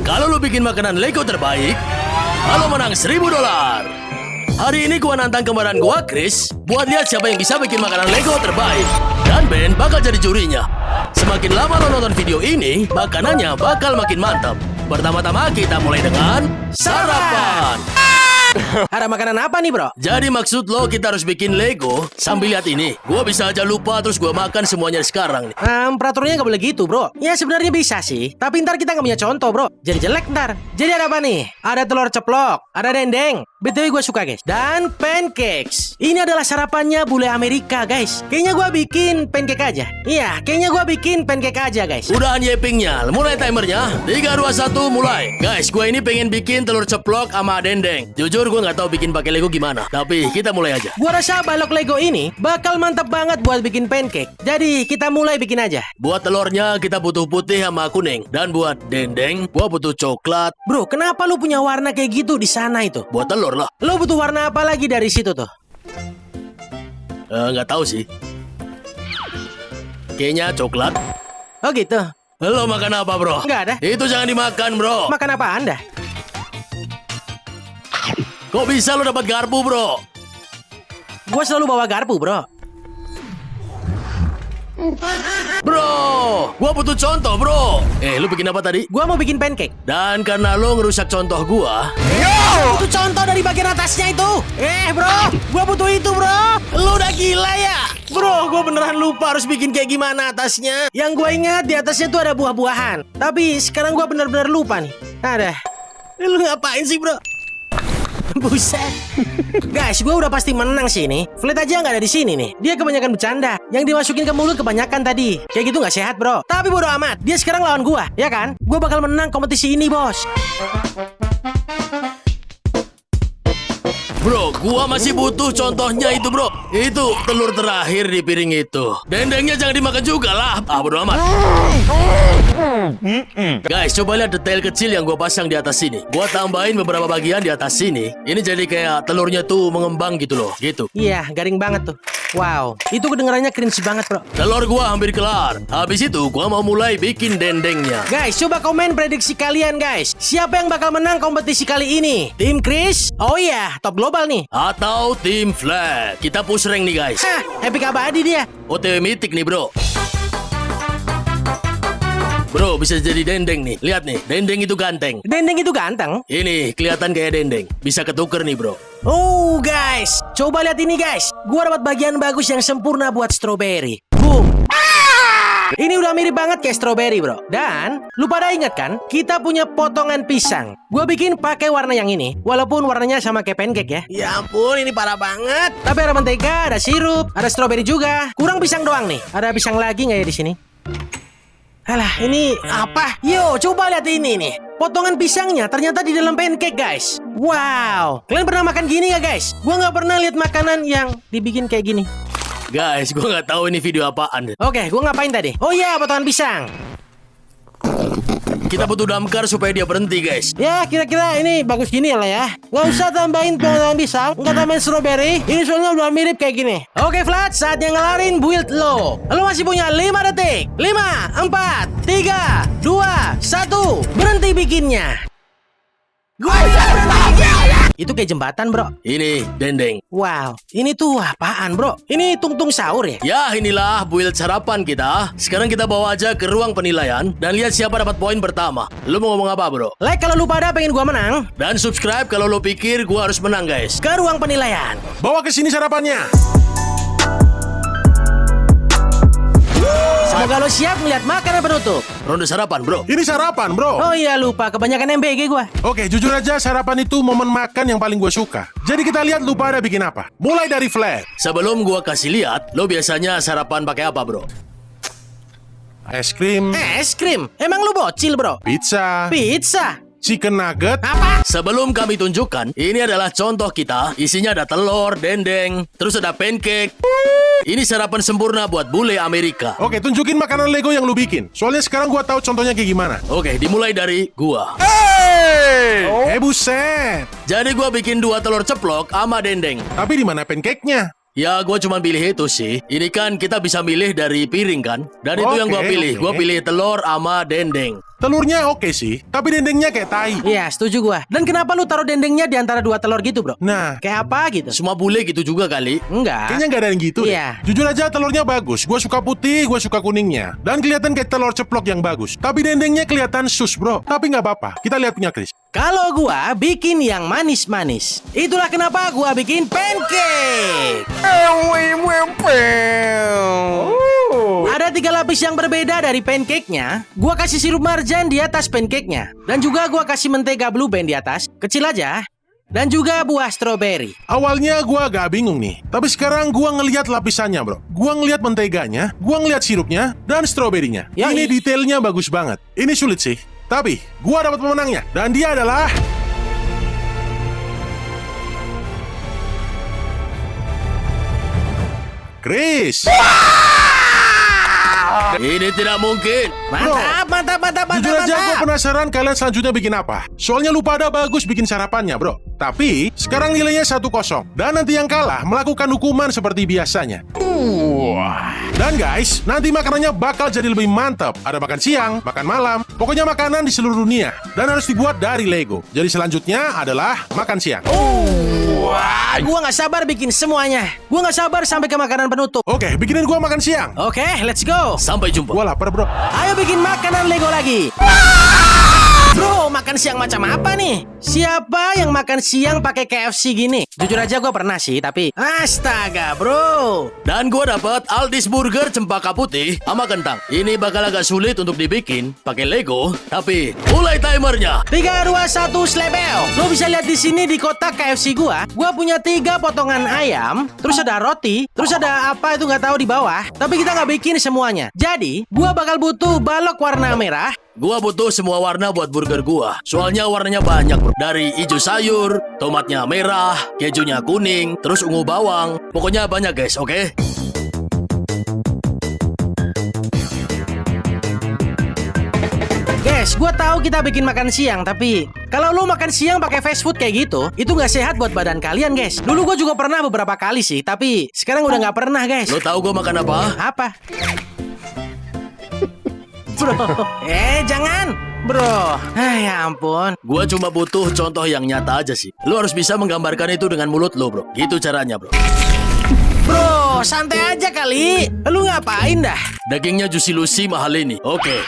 Kalau lu bikin makanan Lego terbaik, kalau menang $1000. Hari ini gua nantang kembaran gua, Chris, buat lihat siapa yang bisa bikin makanan Lego terbaik. Dan Ben bakal jadi jurinya. Semakin lama lo nonton video ini, makanannya bakal makin mantap. Pertama-tama kita mulai dengan sarapan. Ada makanan apa nih, bro? Jadi maksud lo kita harus bikin Lego sambil lihat ini. Gua bisa aja lupa terus gua makan semuanya sekarang nih. Peraturannya nggak boleh gitu, bro. Ya sebenarnya bisa sih, tapi ntar kita nggak punya contoh, bro. Jadi jelek ntar. Jadi ada apa nih? Ada telur ceplok, ada dendeng. BTW gue suka, guys. Dan pancakes. Ini adalah sarapannya bule Amerika, guys. Kayaknya gue bikin pancake aja. Iya, kayaknya gue bikin pancake aja, guys. Udahan yepingnya, mulai timernya. 3, 2, 1, mulai. Guys, gue ini pengen bikin telur ceplok sama dendeng. Jujur gue nggak tahu bikin pakai Lego gimana. Tapi kita mulai aja. Gue rasa balok Lego ini bakal mantap banget buat bikin pancake. Jadi kita mulai bikin aja. Buat telurnya kita butuh putih sama kuning. Dan buat dendeng, gua butuh coklat. Bro, kenapa lu punya warna kayak gitu di sana itu? Buat telur lah. Lu butuh warna apa lagi dari situ tuh? Nggak tahu sih. Kayaknya coklat. Oh gitu. Lo makan apa, bro? Nggak ada. Itu jangan dimakan, bro. Makan apa Anda? Kok bisa lo dapat garpu, bro? Gue selalu bawa garpu, bro. Bro, gua butuh contoh, bro. Lu bikin apa tadi? Gue mau bikin pancake. Dan karena lo ngerusak contoh gua, Itu contoh dari bagian atasnya itu. Bro, gue butuh itu, bro. Lu udah gila ya? Bro, gue beneran lupa harus bikin kayak gimana atasnya. Yang gue ingat di atasnya tuh ada buah-buahan. Tapi sekarang gue bener-bener lupa nih. Ada. Lu ngapain sih, bro? Buset. Guys, gue udah pasti menang sih ini. Flat aja nggak ada di sini nih. Dia kebanyakan bercanda. Yang dimasukin ke mulut kebanyakan tadi. Kayak gitu nggak sehat, bro. Tapi bodo amat. Dia sekarang lawan gue, ya kan? Gue bakal menang kompetisi ini, bos. bro, gua masih butuh contohnya itu, bro. Itu telur terakhir di piring itu. Dendengnya jangan dimakan juga lah. Bodo amat. Guys, coba lihat detail kecil yang gua pasang di atas sini. Gua tambahin beberapa bagian di atas sini. Ini jadi kayak telurnya tuh mengembang gitu loh, gitu. Iya, garing banget tuh. Wow, itu kedengarannya cringe banget, bro. Telur gua hampir kelar. Habis itu gua mau mulai bikin dendengnya. Guys, coba komen prediksi kalian, guys. Siapa yang bakal menang kompetisi kali ini? Tim Chris? Oh iya, top global nih. Atau tim Flat. Kita push rank nih, guys. Hah, epic abadi dia. OTW mitik nih, bro. Bro, bisa jadi dendeng nih. Lihat nih, dendeng itu ganteng. Dendeng itu ganteng. Ini kelihatan kayak dendeng. Bisa ketuker nih, bro. Oh, guys. Coba lihat ini, guys. Gua dapat bagian bagus yang sempurna buat strawberry. Boom. Ini udah mirip banget kayak strawberry, bro. Dan, lu pada ingat kan? Kita punya potongan pisang. Gua bikin pakai warna yang ini. Walaupun warnanya sama kayak pancake ya. Ya ampun, ini parah banget. Tapi ada mentega, ada sirup, ada strawberry juga. Kurang pisang doang nih. Ada pisang lagi nggak ya di sini? Alah, ini apa? Yo, coba lihat ini nih. Potongan pisangnya ternyata di dalam pancake, guys. Wow. Kalian pernah makan gini nggak, guys? Gua nggak pernah lihat makanan yang dibikin kayak gini. Guys, gua nggak tahu ini video apaan. Oke, gua ngapain tadi? Oh iya, potongan pisang. Kita butuh damkar supaya dia berhenti, guys. Ya, kira-kira ini bagus gini lah ya. Nggak usah tambahin potongan pisang, nggak tambahin strawberry. Ini soalnya udah mirip kayak gini. Oke, Flat, saatnya ngelarin build lo. Lo masih punya 5 detik. 5, 4, 3, 2, 1. Berhenti bikinnya. Gua bisa berbahagia. Itu kayak jembatan, bro. Ini dendeng. Wow, ini tuh apaan, bro? Ini tung-tung sahur ya? Ya, inilah build sarapan kita. Sekarang kita bawa aja ke ruang penilaian dan lihat siapa dapat poin pertama. Lu mau ngomong apa, bro? Like kalau lu pada pengen gua menang. Dan subscribe kalau lu pikir gua harus menang, guys. Ke ruang penilaian. Bawa ke sini sarapannya. Semoga lo siap melihat makanan penutup. Ronde sarapan, bro. Ini sarapan, bro. Oh iya, lupa. Kebanyakan MBG gua. Oke, jujur aja sarapan itu momen makan yang paling gue suka. Jadi kita lihat lu pada bikin apa. Mulai dari Flat. Sebelum gua kasih lihat, lo biasanya sarapan pakai apa, bro? Es krim, Es krim? Emang lu bocil, bro? pizza, Pizza? chicken nugget. Apa? Sebelum kami tunjukkan, ini adalah contoh kita. Isinya ada telur, dendeng, terus ada pancake. Ini sarapan sempurna buat bule Amerika. Oke, tunjukin makanan Lego yang lu bikin. Soalnya sekarang gua tahu contohnya kayak gimana. Oke, dimulai dari gua. Buset. Jadi gua bikin 2 telur ceplok sama dendeng. Tapi di mana pancake-nya? Ya, gua cuma pilih itu sih. Ini kan kita bisa milih dari piring kan? Dan itu Oke, yang gua pilih. oke. Gua pilih telur sama dendeng. Telurnya oke sih, tapi dendengnya kayak tai. Iya, setuju gua. Dan kenapa lu taruh dendengnya di antara dua telur gitu, bro? Nah, Kayak apa gitu? Semua bule gitu juga kali. Enggak. kayaknya nggak ada yang gitu deh. Iya. Jujur aja telurnya bagus. Gue suka putih, gue suka kuningnya. Dan kelihatan kayak telur ceplok yang bagus. Tapi dendengnya kelihatan sus, bro. Tapi nggak apa-apa. Kita lihat punya Chris. Kalau gua bikin yang manis-manis. Itulah kenapa gua bikin pancake. Ada 3 lapis yang berbeda dari pancake-nya. Gua kasih sirup marjan di atas pancake-nya. Dan juga gua kasih mentega blue band di atas. Kecil aja. Dan juga buah stroberi. Awalnya gue agak bingung nih. Tapi sekarang gue ngelihat lapisannya, bro. Gue ngelihat menteganya, gue ngelihat sirupnya, dan stroberinya. Ya, Ini detailnya bagus banget. Ini sulit sih. Tapi, gue dapat pemenangnya. Dan dia adalah... Chris. Ini tidak mungkin. Mantap. Jujur aja gue penasaran kalian selanjutnya bikin apa. Soalnya lu pada bagus bikin sarapannya, bro. Tapi sekarang nilainya 1-0. Dan nanti yang kalah melakukan hukuman seperti biasanya. Dan guys, nanti makanannya bakal jadi lebih mantap. Ada makan siang, makan malam, pokoknya makanan di seluruh dunia. Dan harus dibuat dari Lego. Jadi selanjutnya adalah makan siang. Wah, gua nggak sabar bikin semuanya. Gua nggak sabar sampai ke makanan penutup. Oke, bikinin gua makan siang. Oke, let's go. Sampai jumpa. Gua lapar, bro. Ayo bikin makanan Lego lagi. Bro, makan siang macam apa nih? Siapa yang makan siang pakai KFC gini? Jujur aja gue pernah sih, tapi astaga, bro. Dan gua dapat Aldis Burger cempaka putih sama kentang. Ini bakal agak sulit untuk dibikin pakai Lego, tapi mulai timernya. 3, 2, 1, slebel. Lo bisa lihat di sini di kotak KFC gua punya 3 potongan ayam, terus ada roti, terus ada apa itu nggak tahu di bawah. Tapi kita nggak bikin semuanya. Jadi, gua bakal butuh balok warna merah. Gua butuh semua warna buat burger gua. Soalnya warnanya banyak, bro. Dari hijau sayur, tomatnya merah, kejunya kuning, terus ungu bawang. Pokoknya banyak, guys, oke? Guys, gua tahu kita bikin makan siang, tapi kalau lu makan siang pakai fast food kayak gitu, itu nggak sehat buat badan kalian, guys. Dulu gua juga pernah beberapa kali sih, tapi sekarang udah nggak pernah, guys. Lo tahu gua makan apa? Apa? Bro, jangan, bro. Ya ampun. Gua cuma butuh contoh yang nyata aja sih. Lo harus bisa menggambarkan itu dengan mulut lo, bro. Gitu caranya, bro. Bro, santai aja kali. Lu ngapain dah? Dagingnya Juicy Lucy mahal ini. Oke.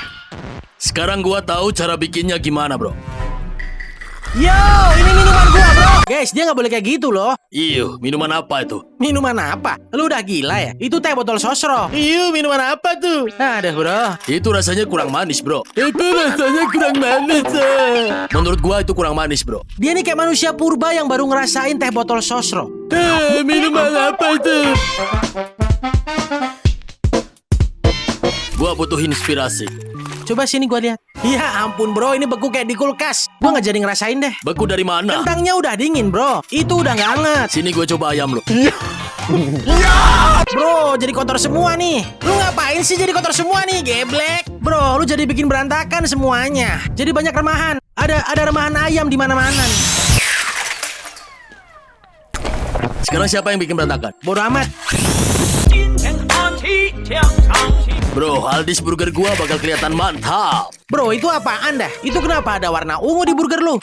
Sekarang gua tahu cara bikinnya gimana, bro. Yo, ini minuman gua, bro. Guys, dia nggak boleh kayak gitu loh. Iyo, minuman apa itu? Minuman apa? Lu udah gila ya? Itu teh botol sosro. Iyo, minuman apa tuh? Aduh, bro. Itu rasanya kurang manis, bro. Itu rasanya kurang manis. Menurut gua itu kurang manis, bro. Dia nih kayak manusia purba yang baru ngerasain teh botol sosro. Minuman apa itu? Gua butuh inspirasi. Coba sini gua lihat. Ya ampun, bro, ini beku kayak di kulkas. Gua nggak jadi ngerasain deh. Beku dari mana? Kentangnya udah dingin, bro. Itu udah nggak anget. Sini gua coba ayam lo. Bro, jadi kotor semua nih. Lu ngapain sih jadi kotor semua nih, geblek? Bro, lu jadi bikin berantakan semuanya. Jadi banyak remahan. Ada remahan ayam di mana-mana nih. Sekarang siapa yang bikin berantakan? Bodoh amat. Bro, Aldis Burger gua bakal kelihatan mantap. Bro, itu apaan dah? Itu kenapa ada warna ungu di burger lu?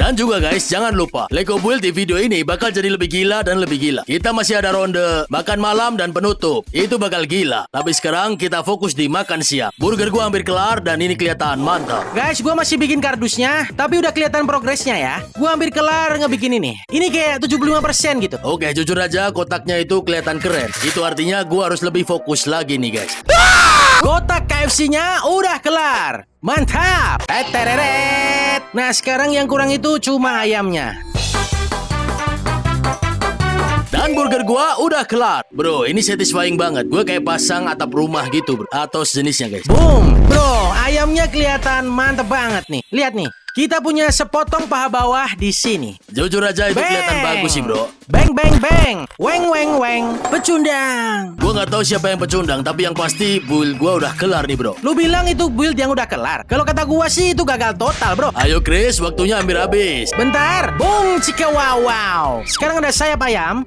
Dan juga guys, jangan lupa Lego Build di video ini bakal jadi lebih gila dan lebih gila. Kita masih ada ronde makan malam dan penutup. Itu bakal gila. Tapi sekarang kita fokus di makan siang. Burger gua hampir kelar dan ini kelihatan mantap. Guys, gua masih bikin kardusnya, tapi udah kelihatan progresnya ya. Gua hampir kelar ngebikin ini. Ini kayak 75% gitu. Oke, jujur aja kotaknya itu kelihatan keren. Itu artinya gua harus lebih fokus lagi nih guys. Kotak KFC-nya udah kelar. Mantap. Tereret. Nah, sekarang yang kurang itu cuma ayamnya. Dan burger gua udah kelar. Bro, ini satisfying banget. Gua kayak pasang atap rumah gitu, bro. Atau sejenisnya, guys. Boom. Bro, ayamnya kelihatan mantep banget nih. Lihat nih. Kita punya sepotong paha bawah di sini. Jujur aja itu kelihatan bagus sih, bro. Bang, bang, bang. Weng, weng, weng. Pecundang. Gua nggak tahu siapa yang pecundang, tapi yang pasti build gua udah kelar nih, bro. Lu bilang itu build yang udah kelar. Kalau kata gua sih itu gagal total, bro. Ayo, Chris. Waktunya hampir habis. Bentar. Bung, cika wow wow. Sekarang ada sayap ayam.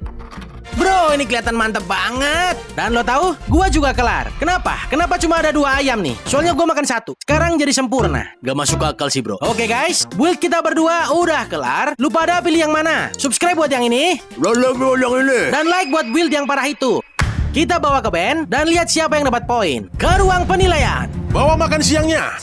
Bro, ini kelihatan mantep banget. Dan lo tahu, gua juga kelar. Kenapa? Kenapa cuma ada 2 ayam nih? Soalnya gua makan 1. Sekarang jadi sempurna. Gak masuk akal sih bro. Oke guys, build kita berdua udah kelar. Lu pada pilih yang mana? Subscribe buat yang ini. Yang ini. Dan like buat build yang parah itu. Kita bawa ke band dan lihat siapa yang dapat poin. Ke ruang penilaian. Bawa makan siangnya.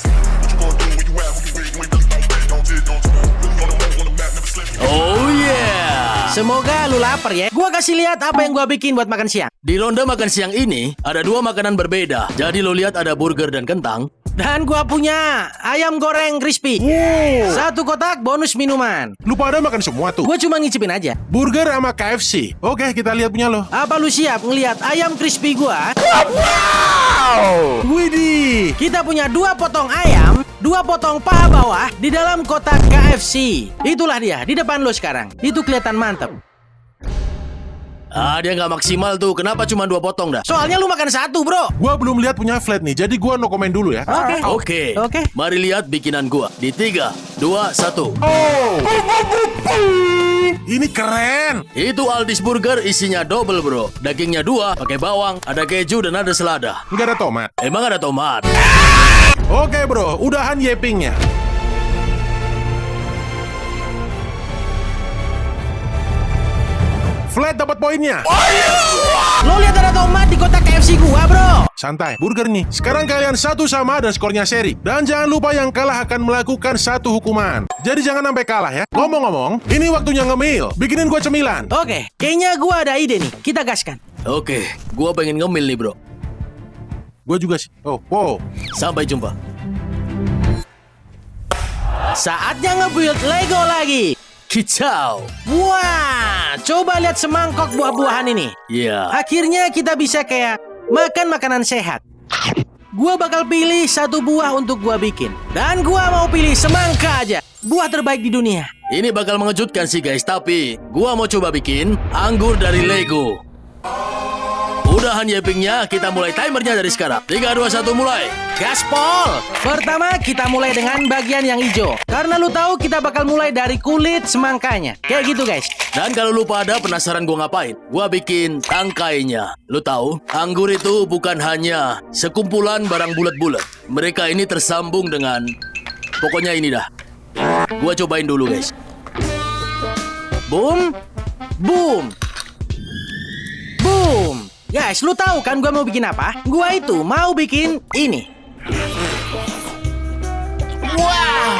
Oh yeah. Semoga lu lapar ya. Gua kasih lihat apa yang gua bikin buat makan siang. Di ronde makan siang ini ada 2 makanan berbeda. Jadi lo lihat ada burger dan kentang. Dan gua punya ayam goreng crispy. 1 kotak bonus minuman. Lu pada makan semua tuh. Gua cuma ngicipin aja. Burger sama KFC. Oke, kita lihat punya lo. Apa lu siap ngelihat ayam crispy gua? Widih. Kita punya 2 potong ayam, 2 potong paha bawah di dalam kotak KFC. Itulah dia, di depan lo sekarang. Itu kelihatan mantep. Dia nggak maksimal tuh. Kenapa cuma 2 potong dah? Soalnya lu makan 1 bro. Gua belum lihat punya flat nih, jadi gua no komen dulu ya. Oke. Oke. Mari lihat bikinan gua. Di 3, 2, 1. Ini keren. Itu Aldi's Burger isinya double bro. Dagingnya 2, pakai bawang, ada keju dan ada selada. Nggak ada tomat. Emang ada tomat? Oke bro, udahan yepingnya. Flat dapat poinnya. Lo lihat ada tomat di kotak KFC gua bro. Santai, burger nih. Sekarang kalian 1 sama dan skornya seri. Dan jangan lupa yang kalah akan melakukan 1 hukuman. Jadi jangan sampai kalah ya. Ngomong-ngomong, ini waktunya ngemil. Bikinin gua cemilan. Oke, kayaknya gua ada ide nih. Kita gaskan. Oke, gua pengen ngemil nih bro. Gua juga sih. Oh, wow. Sampai jumpa. Saatnya nge-build Lego lagi. Kicau. Wah, coba lihat semangkok buah-buahan ini. Iya. Akhirnya kita bisa kayak makan makanan sehat. Gua bakal pilih 1 buah untuk gua bikin. Dan gua mau pilih semangka aja. Buah terbaik di dunia. Ini bakal mengejutkan sih guys, tapi gua mau coba bikin anggur dari Lego. Udahan yepingnya, kita mulai timernya dari sekarang. 3, 2, 1, mulai. Gaspol! Pertama kita mulai dengan bagian yang hijau. Karena lu tahu kita bakal mulai dari kulit semangkanya. Kayak gitu guys. Dan kalau lu pada penasaran gua ngapain, gua bikin tangkainya. Lu tahu, anggur itu bukan hanya sekumpulan barang bulat-bulat. Mereka ini tersambung dengan... Pokoknya ini dah. Gua cobain dulu guys. Boom. Boom. Boom. Guys, lu tahu kan gua mau bikin apa? Gua itu mau bikin ini. Wow.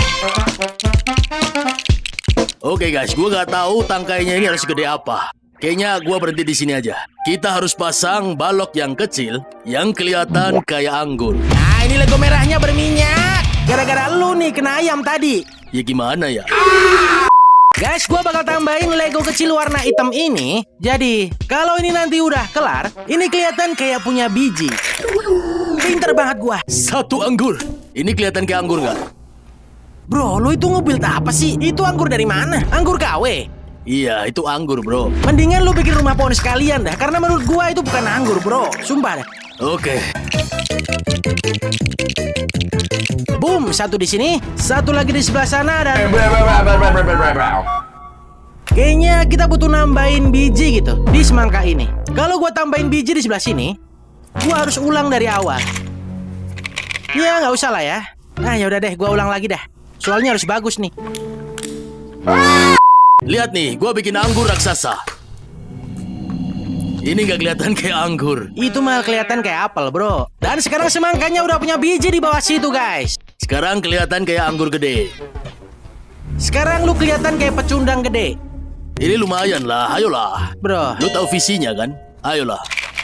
Oke guys, gua nggak tahu tangkainya ini harus gede apa. Kayaknya gua berhenti di sini aja. Kita harus pasang balok yang kecil yang kelihatan kayak anggur. Nah, ini Lego merahnya berminyak. Gara-gara lu nih kena ayam tadi. Ya gimana ya? Guys, gua bakal tambahin Lego kecil warna hitam ini. Jadi, kalau ini nanti udah kelar, ini kelihatan kayak punya biji. Pinter banget gua. 1 anggur. Ini kelihatan kayak anggur nggak? Bro, lu itu nge-build apa sih? Itu anggur dari mana? Anggur KW? Iya, itu anggur bro. Mendingan lu bikin rumah pohon sekalian dah. Karena menurut gua itu bukan anggur bro. Sumpah dah. Oke. Boom, 1 di sini, 1 lagi di sebelah sana dan... Kayaknya kita butuh nambahin biji gitu di semangka ini. Kalau gua tambahin biji di sebelah sini, gua harus ulang dari awal. Ya nggak usah lah ya. Nah ya udah deh, gua ulang lagi dah. Soalnya harus bagus nih. Lihat nih, gua bikin anggur raksasa. Ini nggak kelihatan kayak anggur. Itu malah kelihatan kayak apel bro. Dan sekarang semangkanya udah punya biji di bawah situ guys. Sekarang kelihatan kayak anggur gede. Sekarang lu kelihatan kayak pecundang gede. Ini lumayan lah, ayolah. Bro, Lu tahu visinya kan? Ayolah.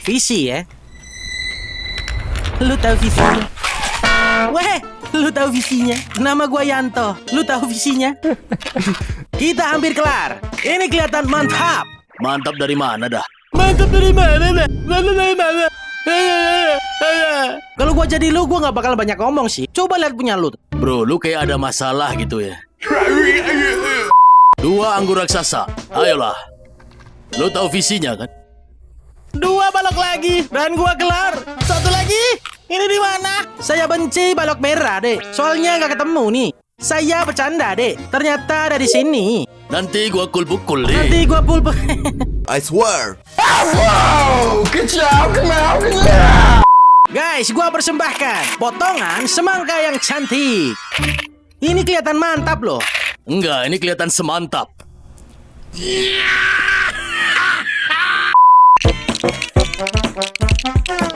visi ya. Lu tahu visinya? Weh, lu tahu visinya? Nama gua Yanto. Lu tahu visinya? Kita hampir kelar. Ini kelihatan mantap. Mantap dari mana dah? Mantap dari mana dah? Mantap dari mana? Kalau gua jadi lu, gua nggak bakal banyak ngomong sih. Coba lihat punya lu. Bro, lu kayak ada masalah gitu ya. 2 anggur raksasa. Ayolah. Lu tahu visinya kan? 2 balok lagi dan gua kelar. 1 lagi. Ini di mana? Saya benci balok merah deh. Soalnya nggak ketemu nih. Saya bercanda, Dek. Ternyata ada di sini. Nanti gua pukul nih. Nanti gua pulpen. I swear. Guys, gua persembahkan potongan semangka yang cantik. Ini kelihatan mantap loh. Enggak, ini kelihatan semantap.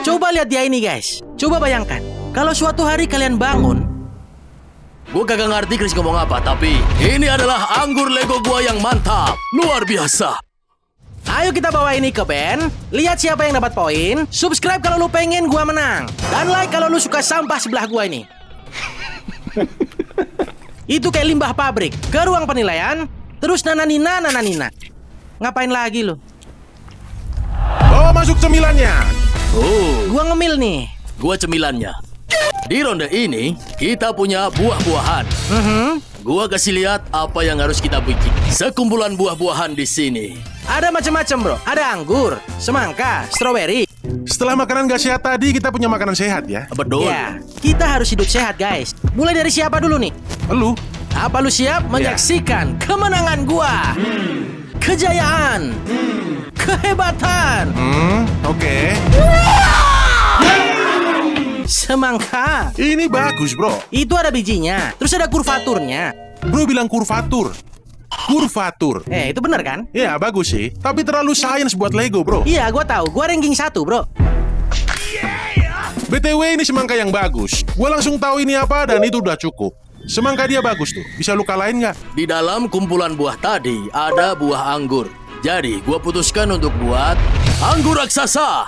Coba lihat dia ini, guys. Coba bayangkan, kalau suatu hari kalian bangun, Gua kagak ngerti Chris ngomong apa, tapi ini adalah anggur Lego gua yang mantap. Luar biasa. ayo kita bawa ini ke band. Lihat siapa yang dapat poin. Subscribe kalau lu pengen gua menang. Dan like kalau lu suka sampah sebelah gua ini. Itu kayak limbah pabrik. Ke ruang penilaian. Terus nananina. Ngapain lagi lu? Bawa masuk cemilannya. Oh, Gua ngemil nih. gua cemilannya. Di ronde ini, kita punya buah-buahan. Gua kasih lihat apa yang harus kita bikin. Sekumpulan buah-buahan di sini. Ada macam-macam, bro. Ada anggur, semangka, stroberi. Setelah makanan gak sehat tadi, kita punya makanan sehat ya. Betul. Ya, kita harus hidup sehat, guys. Mulai dari siapa dulu nih? Lu? Apa lu siap menyaksikan kemenangan gua? Kejayaan. Kehebatan. Oke. Semangka. Ini bagus, bro. Itu ada bijinya. Terus ada kurvaturnya. Bro bilang kurvatur. Kurvatur. Itu bener kan? Ya, bagus sih. Tapi terlalu sains buat Lego, bro. Iya, gua tahu. Gua ranking 1, bro. BTW ini semangka yang bagus. Gua langsung tahu ini apa dan itu udah cukup. Semangka dia bagus tuh. Bisa lu kalahin nggak? Di dalam kumpulan buah tadi ada buah anggur. Jadi, gua putuskan untuk buat anggur raksasa.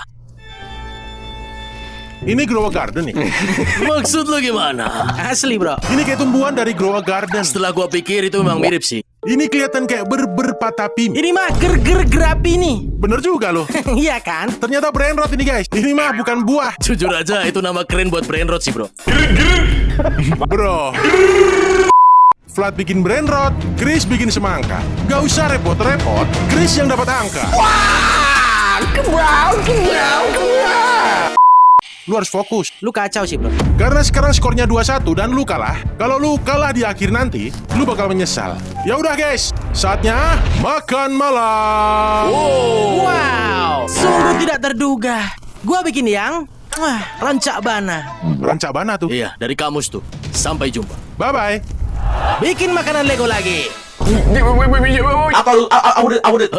Ini Grow a Garden nih. Maksud lu gimana? Asli, bro. Ini kayak tumbuhan dari Grow a Garden. Setelah gua pikir itu memang mirip sih. Ini kelihatan kayak berpatapim. Ini mah ger-ger-gerapi nih. Bener juga loh. Iya kan? Ternyata brain rot ini guys. Ini mah bukan buah. Jujur aja itu nama keren buat brain rot sih, bro. Bro. Flat bikin brain rot, Chris bikin semangka. Gak usah repot-repot, Chris yang dapat angka. Lu harus fokus. Lu kacau sih, bro. Karena sekarang skornya 2-1 dan lu kalah. Kalau lu kalah di akhir nanti, lu bakal menyesal. Ya udah guys, saatnya makan malam. Wow, sungguh tidak terduga. Gua bikin yang rancak bana. Rancak bana tuh. Iya, dari kamus tuh. Sampai jumpa. Bye-bye. Bikin makanan Lego lagi.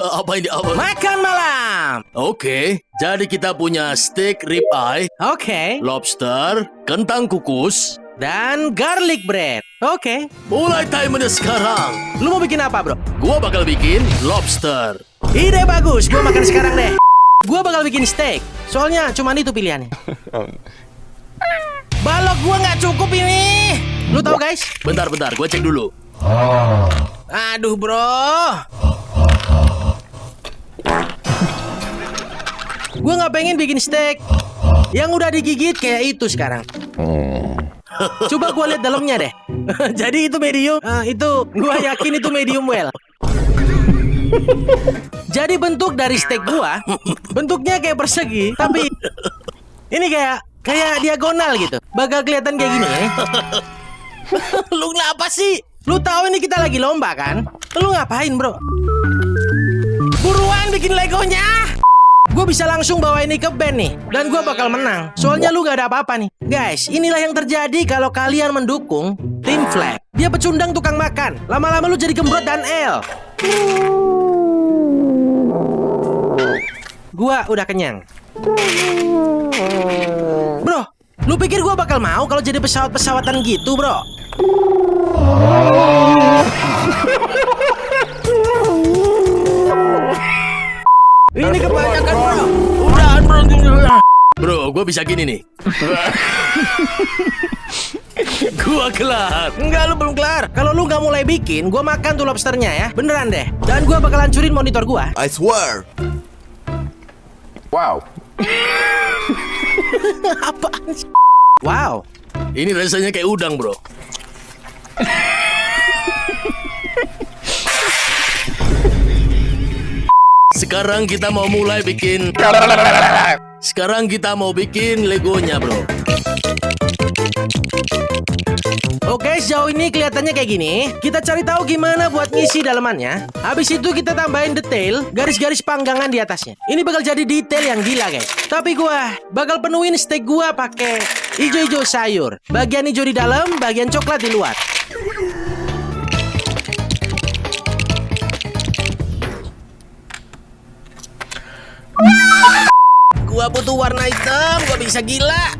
Apa ini? Apa? Makan malam. Oke, jadi kita punya steak rib eye, Oke. lobster, kentang kukus. Dan garlic bread. Oke. Mulai timernya sekarang. Lu mau bikin apa, bro? Gua bakal bikin lobster. Ide bagus. Gua makan sekarang deh. Gua bakal bikin steak. Soalnya cuman itu pilihannya. Balok gua nggak cukup ini. Lu tahu guys? Bentar, gua cek dulu. Aduh, bro. Gua nggak pengen bikin steak yang udah digigit kayak itu sekarang. Coba gua lihat dalamnya deh. Jadi itu medium. Itu gua yakin itu medium well. Jadi bentuk dari steak gua bentuknya kayak persegi, tapi ini kayak diagonal gitu. Bakal kelihatan kayak gini. Lu kenapa sih? Lu tahu ini kita lagi lomba kan? Lu ngapain, bro? Buruan bikin legonya. Gue bisa langsung bawa ini ke band nih. Dan gue bakal menang. Soalnya lu gak ada apa-apa nih. Guys, inilah yang terjadi kalau kalian mendukung Tim Flag. Dia pecundang tukang makan. Lama-lama lu jadi gembrot dan L. Gua udah kenyang. Bro, lu pikir gua bakal mau kalau jadi pesawat-pesawatan gitu, bro? Ini kebanyakan, bro. Udahan, bro. Bro, gua bisa gini nih. Gua kelar. Enggak, lu belum kelar. Kalau lu nggak mulai bikin, gua makan tuh lobsternya ya. Beneran deh. Dan gua bakal hancurin monitor gua. I swear. Wow. Apaan sih? Wow. Ini rasanya kayak udang, bro. Sekarang kita mau mulai bikin. Sekarang kita mau bikin legonya, bro. Oke, sejauh ini kelihatannya kayak gini. Kita cari tahu gimana buat ngisi dalemannya. Habis itu kita tambahin detail garis-garis panggangan di atasnya. Ini bakal jadi detail yang gila guys. Tapi gua bakal penuhin steak gua pakai ijo-ijo sayur. Bagian hijau di dalam, bagian coklat di luar. Gua butuh warna hitam, gua bisa gila.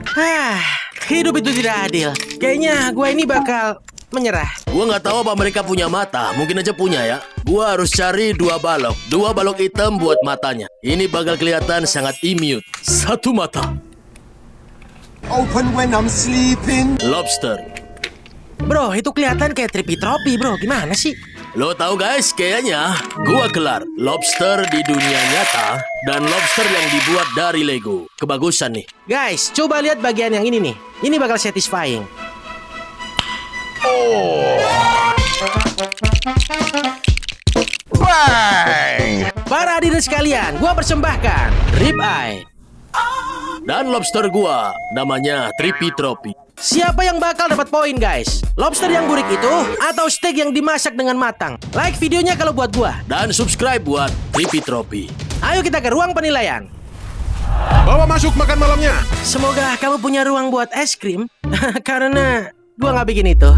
Hidup itu tidak adil. Kayaknya gua ini bakal menyerah. Gua nggak tahu apa mereka punya mata. Mungkin aja punya ya. Gua harus cari 2 balok. 2 balok hitam buat matanya. Ini bakal kelihatan sangat imut. 1 mata. Open when I'm sleeping. Lobster. Bro, itu kelihatan kayak tripi-tropi bro. Gimana sih? Lo tahu guys, kayaknya gua kelar lobster di dunia nyata dan lobster yang dibuat dari Lego. Kebagusan nih. Guys, coba lihat bagian yang ini nih. Ini bakal satisfying. Bang! Para hadirin sekalian, gua persembahkan rib eye. Dan lobster gua namanya Trippy Tropi. Siapa yang bakal dapat poin guys? Lobster yang burik itu atau steak yang dimasak dengan matang? Like videonya kalau buat gua. Dan subscribe buat Trippy Tropi. Ayo kita ke ruang penilaian. Bawa masuk makan malamnya. Semoga kamu punya ruang buat es krim. Karena gua nggak bikin itu.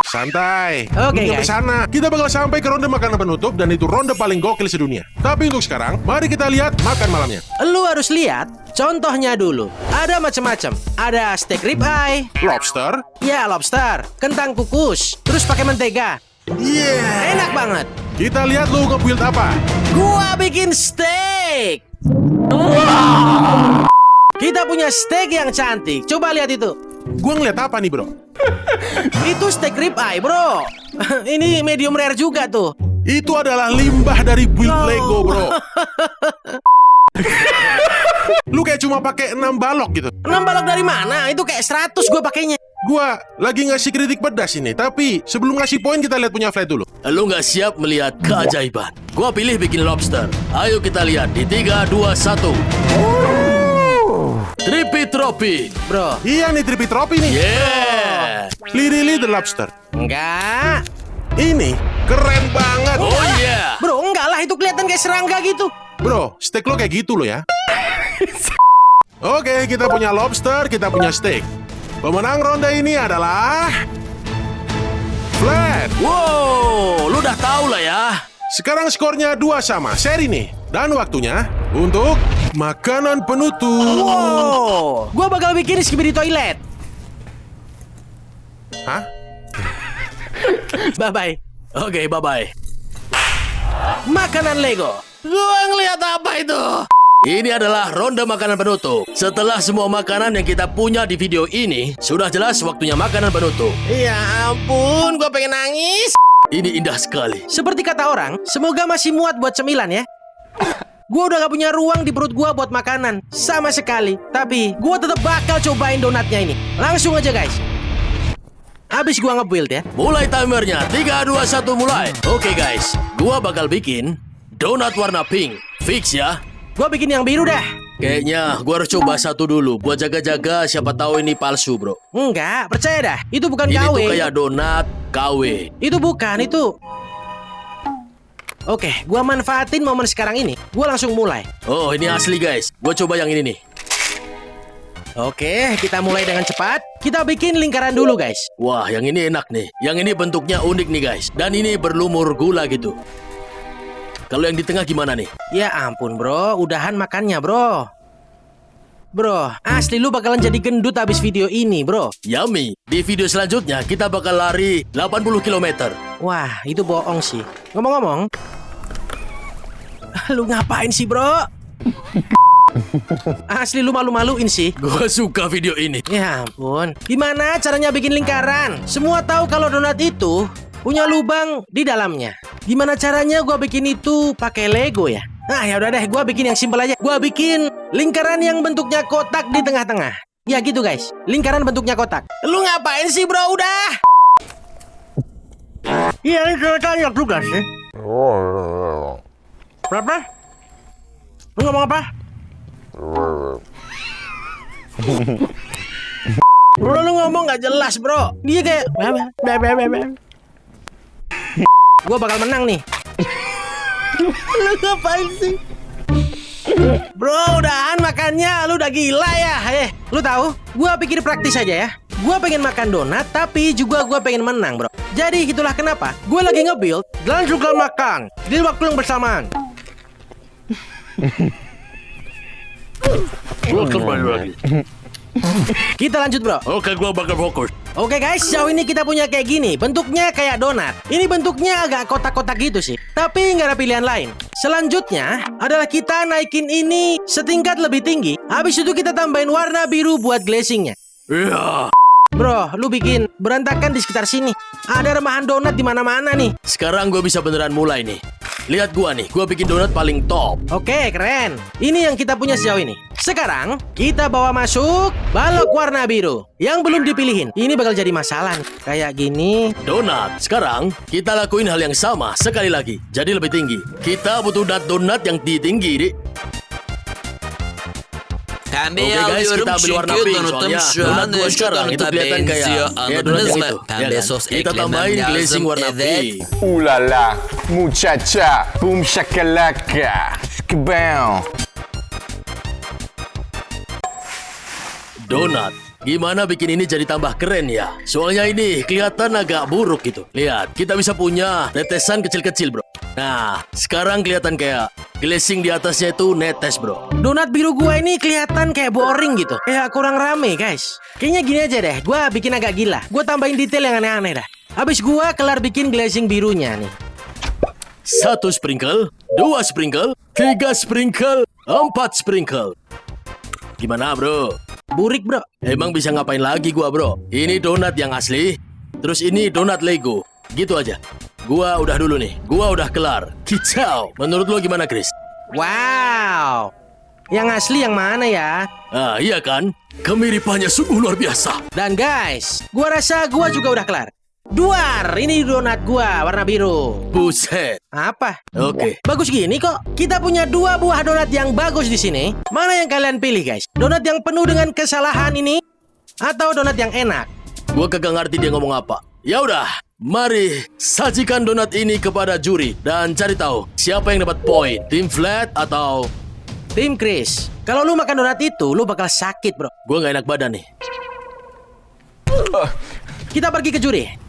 Santai. Oke, Belum sampai guys. sana. Kita bakal sampai ke ronde makanan penutup dan itu ronde paling gokil sedunia. Tapi untuk sekarang, mari kita lihat makan malamnya. Lu harus lihat contohnya dulu. Ada macam-macam. Ada steak rib eye. Lobster. Ya lobster, kentang kukus, terus pakai mentega. Yeah. Enak banget. Kita lihat lu nge-build apa. Gua bikin steak. Kita punya steak yang cantik. Coba lihat itu. Gua ngeliat apa nih bro? Itu steak rib eye, bro. Ini medium rare juga tuh. Itu adalah limbah dari build No. Lego bro. Lu kayak cuma pakai 6 balok gitu. 6 balok dari mana? Itu kayak 100 gua pakainya. Gua lagi ngasih kritik pedas ini. Tapi sebelum ngasih poin kita lihat punya flight dulu. Lu nggak siap melihat keajaiban. Gua pilih bikin lobster. Ayo kita lihat di 3, 2, 1. Trippy Tropi. Bro, Iya nih Trippy Tropi nih. Yeah. Literally the lobster. enggak. Ini keren banget. Oh yeah. Bro, enggak lah. Itu kelihatan kayak serangga gitu. Bro, steak lo kayak gitu lo ya. Oke, kita punya lobster, kita punya steak. Pemenang ronde ini adalah Flat. Wow, lu udah tahu lah ya. Sekarang skornya 2 sama, seri nih. Dan waktunya untuk makanan penutup. Wow, gua bakal bikin skibidi toilet. Hah? Bye-bye. Oke, bye-bye. Makanan Lego. Gua ngeliat apa itu? Ini adalah ronde makanan penutup. Setelah semua makanan yang kita punya di video ini, sudah jelas waktunya makanan penutup. Ya ampun, gua pengen nangis. Ini indah sekali. Seperti kata orang, semoga masih muat buat cemilan ya. Gua udah gak punya ruang di perut gua buat makanan sama sekali. Tapi gua tetap bakal cobain donatnya ini. Langsung aja guys. Habis gua nge-build ya. Mulai timernya. 3, 2, 1, mulai. Oke guys, gua bakal bikin donat warna pink. Fix ya. Gua bikin yang biru dah. Kayaknya gua harus coba satu dulu buat jaga-jaga, siapa tahu ini palsu, bro. Enggak, percaya dah. Itu bukan Ini KW. tuh kayak donat KW. Itu bukan, itu. Oke, gua manfaatin momen sekarang ini. Gua langsung mulai. Oh, ini asli guys. Gua coba yang ini nih. Oke, kita mulai dengan cepat. Kita bikin lingkaran dulu guys. Wah, yang ini enak nih. Yang ini bentuknya unik nih guys. Dan ini berlumur gula gitu. Kalau yang di tengah gimana nih? Ya ampun bro, udahan makannya bro. Bro, asli lu bakalan jadi gendut habis video ini bro. Yummy. Di video selanjutnya kita bakal lari 80 km. Wah, itu bohong sih. Ngomong-ngomong, lu ngapain sih bro? Asli lu malu-maluin sih. Gua suka video ini. Ya ampun. Gimana caranya bikin lingkaran? Semua tahu kalau donat itu punya lubang di dalamnya. Gimana caranya gua bikin itu pakai Lego ya? Nah, ya udah deh, gua bikin yang simpel aja. Gua bikin lingkaran yang bentuknya kotak di tengah-tengah. Ya gitu guys, lingkaran bentuknya kotak. Lu ngapain sih bro? Udah. Iya, ini tanya juga sih. Berapa? Lu ngomong apa? Bro, lu ngomong nggak jelas, bro. Dia kayak... Gua bakal menang nih. Lu ngapain sih? Bro, udahan makannya. Lu udah gila ya. Lu tahu? Gua pikir praktis aja ya. Gua pengen makan donat, tapi juga gua pengen menang, bro. Jadi itulah kenapa gue lagi nge-build dan juga makan di waktu yang bersamaan. Gua kembali lagi. Kita lanjut, bro. Oke, gua bakal fokus. Oke guys, sejauh ini kita punya kayak gini. Bentuknya kayak donat. Ini bentuknya agak kotak-kotak gitu sih. Tapi nggak ada pilihan lain. Selanjutnya adalah kita naikin ini setingkat lebih tinggi. Habis itu kita tambahin warna biru buat glazingnya. Iya. Bro, lu bikin berantakan di sekitar sini. Ada remahan donat di mana-mana nih. Sekarang gua bisa beneran mulai nih. Lihat gua nih, gua bikin donat paling top. Oke, keren. Ini yang kita punya sejauh ini. Sekarang, kita bawa masuk balok warna biru yang belum dipilihin. Ini bakal jadi masalah nih. Kayak gini. Donat. Sekarang, kita lakuin hal yang sama sekali lagi. Jadi lebih tinggi. Kita butuh donat yang tinggi, Dik. Pembe Oke, guys, alıyorum kita ambil warna çünkü pink donutum soalnya şu donat an gua şu sekarang itu donuta kelihatan kayak benziyor. donat Anladınız yang mı? itu. Pembe kan? sos Kita eklemem tambahin glazing lazım. warna Evet. pink. Ooh la la, muchacha, boom shakalaka, shkabam. Donat. Gimana bikin ini jadi tambah keren ya? Soalnya ini kelihatan agak buruk gitu. Lihat, kita bisa punya tetesan kecil-kecil, bro. Nah, sekarang kelihatan kayak glazing di atasnya itu netes, bro. Donat biru gua ini kelihatan kayak boring gitu. Kayak kurang rame, guys. Kayaknya gini aja deh. Gua bikin agak gila. Gua tambahin detail yang aneh-aneh dah. Habis gua kelar bikin glazing birunya nih. 1 sprinkle, 2 sprinkle, 3 sprinkle, 4 sprinkle. Gimana, bro? Burik, bro. Emang bisa ngapain lagi gua, bro? Ini donat yang asli, terus ini donat Lego. Gitu aja. Gua udah dulu nih. Gua udah kelar. Kicau. Menurut lo gimana, Chris? Wow. Yang asli yang mana ya? Ah, iya kan? Kemiripannya sungguh luar biasa. Dan guys, gua rasa gua juga udah kelar. Duar, ini donat gua warna biru. Buset. Apa? Oke. Bagus gini kok. Kita punya 2 buah donat yang bagus di sini. Mana yang kalian pilih, guys? Donat yang penuh dengan kesalahan ini atau donat yang enak? Gua kagak ngerti dia ngomong apa. Ya udah, mari sajikan donat ini kepada juri dan cari tahu siapa yang dapat poin. Tim Flat atau Tim Chris. Kalau lu makan donat itu, lu bakal sakit, bro. gua nggak enak badan nih. Kita pergi ke juri.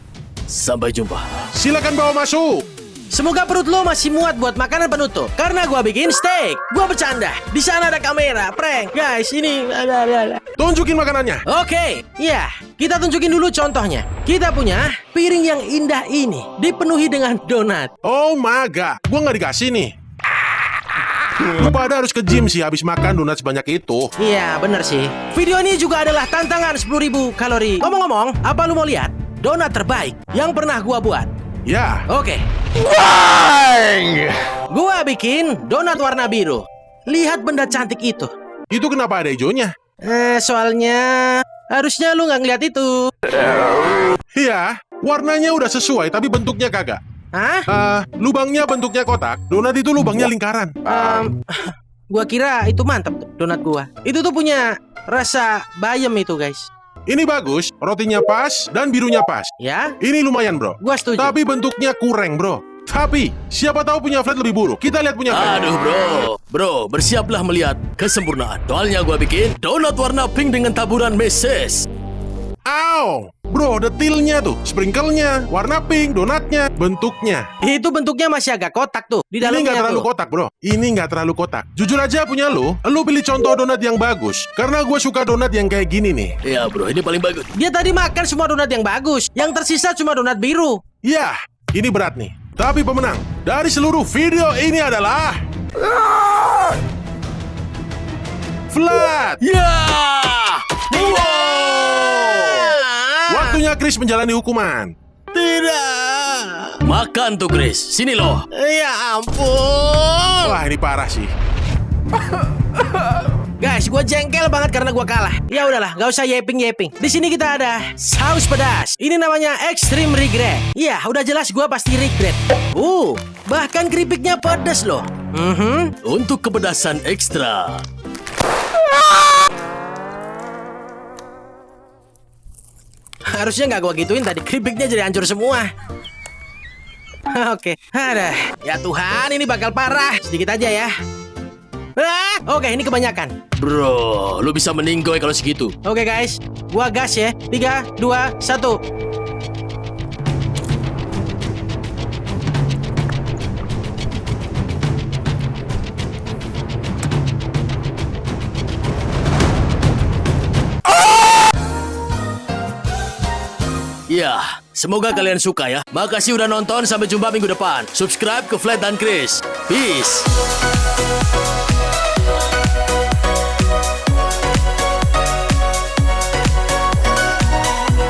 Sampai jumpa. Silakan bawa masuk. Semoga perut lo masih muat buat makanan penutup. Karena gua bikin steak. Gua bercanda. Di sana ada kamera. Prank. Guys, ini... Tunjukin makanannya. Oke, ya. Kita tunjukin dulu contohnya. Kita punya piring yang indah ini. Dipenuhi dengan donat. Oh my god, gua nggak dikasih nih. Lu pada harus ke gym sih habis makan donat sebanyak itu. Iya, bener sih. Video ini juga adalah tantangan 10.000 kalori. Ngomong-ngomong, apa lu mau lihat? Donat terbaik yang pernah gua buat. Ya, Oke. Bang! Gua bikin donat warna biru. Lihat benda cantik itu. itu kenapa ada hijaunya? Soalnya harusnya lu nggak ngeliat itu. Iya, warnanya udah sesuai tapi bentuknya kagak. Hah? Lubangnya bentuknya kotak, donat itu lubangnya lingkaran. Gua kira itu mantap tuh, donat gua. Itu tuh punya rasa bayam itu, guys. Ini bagus, rotinya pas dan birunya pas. Ya, Ini lumayan bro. gua setuju. Tapi bentuknya kurang bro. Tapi siapa tahu punya flat lebih buruk. Kita lihat punya flat. Aduh, bro, bersiaplah melihat kesempurnaan. Soalnya gua bikin donat warna pink dengan taburan meses. Aw, bro, detailnya tuh, sprinklenya, warna pink, donatnya, bentuknya. Itu bentuknya masih agak kotak tuh. Di Ini dalamnya nggak terlalu tuh. kotak bro. Ini nggak terlalu kotak. Jujur aja punya lu pilih contoh donat yang bagus. Karena gue suka donat yang kayak gini nih. Ya, bro, ini paling bagus. Dia tadi makan semua donat yang bagus. Yang tersisa cuma donat biru. Yah, ini berat nih. Tapi pemenang dari seluruh video ini adalah Flat. Ya! Waktunya Chris menjalani hukuman. Tidak. Makan tuh, Chris. Sini loh. Ya ampun. Wah, ini parah sih. Guys, gue jengkel banget karena gue kalah. Ya udahlah, gak usah yeping-yeping. Di sini kita ada saus pedas. Ini namanya Extreme Regret. Iya, udah jelas gue pasti regret. Bahkan keripiknya pedas loh. Untuk kepedasan ekstra. Harusnya nggak gua gituin tadi. Keripiknya jadi hancur semua. Oke, ada. Ya Tuhan, ini bakal parah. Sedikit aja ya. Oke, ini kebanyakan. Bro, lu bisa meninggoy kalau segitu. Oke guys, gua gas ya. 3, 2, 1. Ya, semoga kalian suka ya. Makasih udah nonton, sampai jumpa minggu depan. Subscribe ke Flat dan Chris. Peace.